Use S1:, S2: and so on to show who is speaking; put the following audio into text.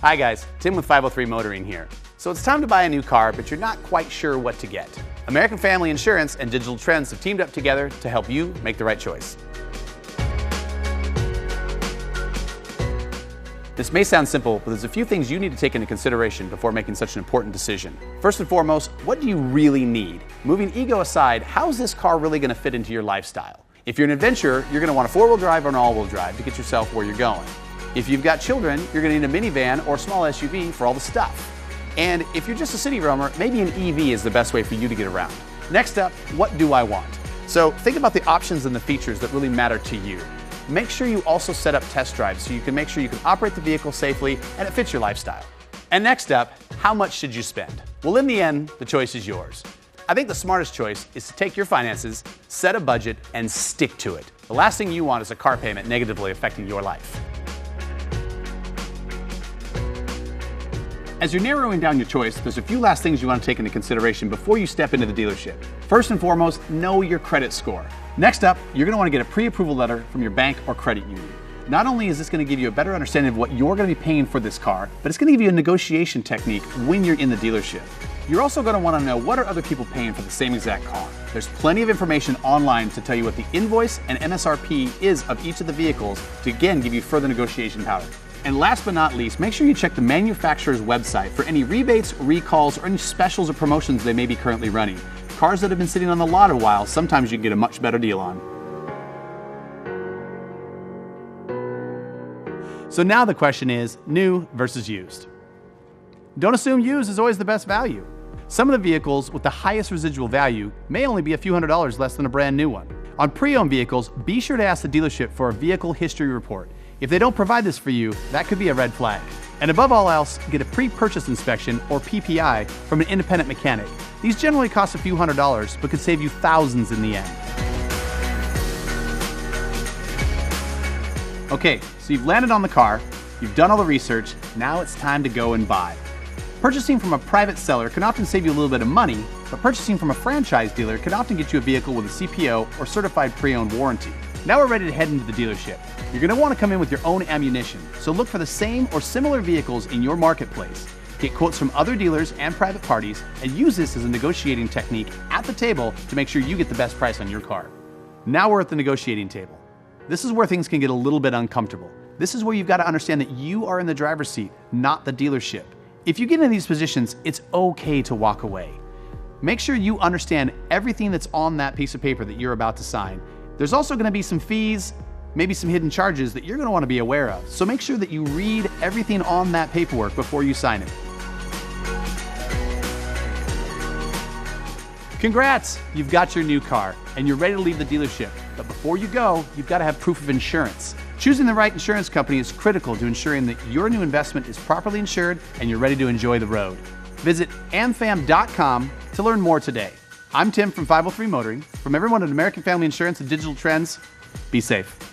S1: Hi guys, Tim with 503 Motoring here. So it's time to buy a new car, but you're not quite sure what to get. American Family Insurance and Digital Trends have teamed up together to help you make the right choice. This may sound simple, but there's a few things you need to take into consideration before making such an important decision. First and foremost, what do you really need? Moving ego aside, how is this car really going to fit into your lifestyle? If you're an adventurer, you're going to want a four-wheel drive or an all-wheel drive to get yourself where you're going. If you've got children, you're going to need a minivan or small SUV for all the stuff. And if you're just a city roamer, maybe an EV is the best way for you to get around. Next up, what do I want? So think about the options and the features that really matter to you. Make sure you also set up test drives so you can make sure you can operate the vehicle safely and it fits your lifestyle. And next up, how much should you spend? Well, in the end, the choice is yours. I think the smartest choice is to take your finances, set a budget, and stick to it. The last thing you want is a car payment negatively affecting your life. As you're narrowing down your choice, there's a few last things you want to take into consideration before you step into the dealership. First and foremost, know your credit score. Next up, you're going to want to get a pre-approval letter from your bank or credit union. Not only is this going to give you a better understanding of what you're going to be paying for this car, but it's going to give you a negotiation technique when you're in the dealership. You're also going to want to know what are other people paying for the same exact car. There's plenty of information online to tell you what the invoice and MSRP is of each of the vehicles to again give you further negotiation power. And last but not least, make sure you check the manufacturer's website for any rebates, recalls, or any specials or promotions they may be currently running. Cars that have been sitting on the lot a while, sometimes you can get a much better deal on. So now the question is, new versus used. Don't assume used is always the best value. Some of the vehicles with the highest residual value may only be a few $100s less than a brand new one. On pre-owned vehicles, be sure to ask the dealership for a vehicle history report. If they don't provide this for you, that could be a red flag. And above all else, get a pre-purchase inspection or PPI from an independent mechanic. These generally cost a few $100s, but could save you thousands in the end. Okay, so you've landed on the car, you've done all the research, now it's time to go and buy. Purchasing from a private seller can often save you a little bit of money, but purchasing from a franchise dealer can often get you a vehicle with a CPO or certified pre-owned warranty. Now we're ready to head into the dealership. You're going to want to come in with your own ammunition, so look for the same or similar vehicles in your marketplace. Get quotes from other dealers and private parties, and use this as a negotiating technique at the table to make sure you get the best price on your car. Now we're at the negotiating table. This is where things can get a little bit uncomfortable. This is where you've got to understand that you are in the driver's seat, not the dealership. If you get in these positions, it's okay to walk away. Make sure you understand everything that's on that piece of paper that you're about to sign. There's also going to be some fees, maybe some hidden charges that you're going to want to be aware of. So make sure that you read everything on that paperwork before you sign it. Congrats! You've got your new car and you're ready to leave the dealership. But before you go, you've got to have proof of insurance. Choosing the right insurance company is critical to ensuring that your new investment is properly insured and you're ready to enjoy the road. Visit AmFam.com to learn more today. I'm Tim from 503 Motoring. From everyone at American Family Insurance and Digital Trends, be safe.